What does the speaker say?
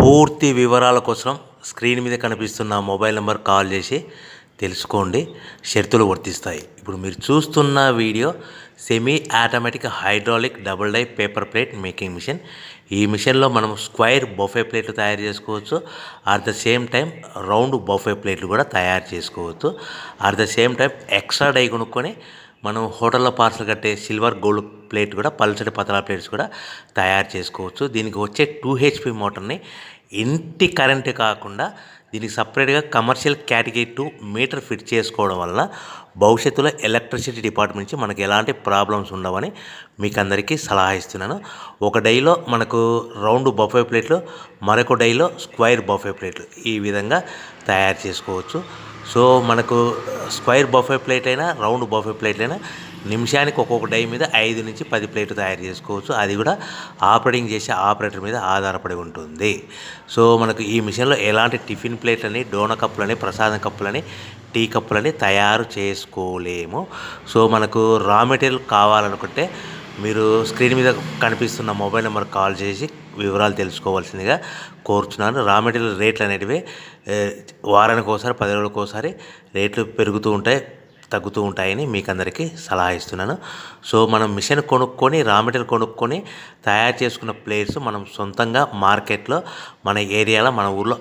పూర్తి వివరాల కోసం స్క్రీన్ మీద కనిపిస్తున్న మొబైల్ నెంబర్ కాల్ చేసి తెలుసుకోండి. షరతులు వర్తిస్తాయి. ఇప్పుడు మీరు చూస్తున్న video semi automatic hydraulic double die paper plate making machine. ఈ మిషన్లో మనం స్క్వైర్ బఫే ప్లేట్లు తయారు చేసుకోవచ్చు. At the same time round buffet ప్లేట్లు కూడా తయారు చేసుకోవచ్చు. At the same time extra die కొనుక్కొని మనం హోటల్లో పార్సల్ కట్టే సిల్వర్ గోల్డ్ ప్లేట్ కూడా పల్చటి పతలా ప్లేట్స్ కూడా తయారు చేసుకోవచ్చు. దీనికి వచ్చే 2 HP మోటార్ని ఇంటి కరెంటు కాకుండా దీనికి సపరేట్గా కమర్షియల్ కేటగిరీ 2 మీటర్ ఫిట్ చేసుకోవడం వల్ల భవిష్యత్తులో ఎలక్ట్రిసిటీ డిపార్ట్మెంట్ నుంచి మనకి ఎలాంటి ప్రాబ్లమ్స్ ఉండవని మీకు అందరికీ సలహా ఇస్తున్నాను. ఒక డైలో మనకు రౌండ్ బఫే ప్లేట్లు, మరొక డైలో స్క్వైర్ బఫే ప్లేట్లు ఈ విధంగా తయారు చేసుకోవచ్చు. సో మనకు స్క్వైర్ బఫే ప్లేట్ అయినా రౌండ్ బఫే ప్లేట్ అయినా నిమిషానికి ఒక్కొక్క డై మీద 5 నుంచి 10 ప్లేట్లు తయారు చేసుకోవచ్చు. అది కూడా ఆపరేటింగ్ చేసే ఆపరేటర్ మీద ఆధారపడి ఉంటుంది. సో మనకు ఈ మిషన్లో ఎలాంటి టిఫిన్ ప్లేట్లని, డోనా కప్పులని, ప్రసాదం కప్పులని, టీ కప్పులని తయారు చేసుకోలేము. సో మనకు రా మెటీరియల్ కావాలనుకుంటే మీరు స్క్రీన్ మీద కనిపిస్తున్న మొబైల్ నెంబర్ కాల్ చేసి వివరాలు తెలుసుకోవాల్సిందిగా కోరుచున్నాను. రా మెటీరియల్ రేట్లు అనేటివి వారానికి ఒకసారి, 10 రోజులకు ఒకసారి రేట్లు పెరుగుతూ ఉంటాయి, తగ్గుతూ ఉంటాయని మీకు అందరికీ సలహా ఇస్తున్నాను. సో మనం మిషన్ కొనుక్కొని రా మెటీరియల్ కొనుక్కొని తయారు చేసుకున్న ప్లేట్స్ మనం సొంతంగా మార్కెట్లో మన ఏరియాలో మన ఊర్లో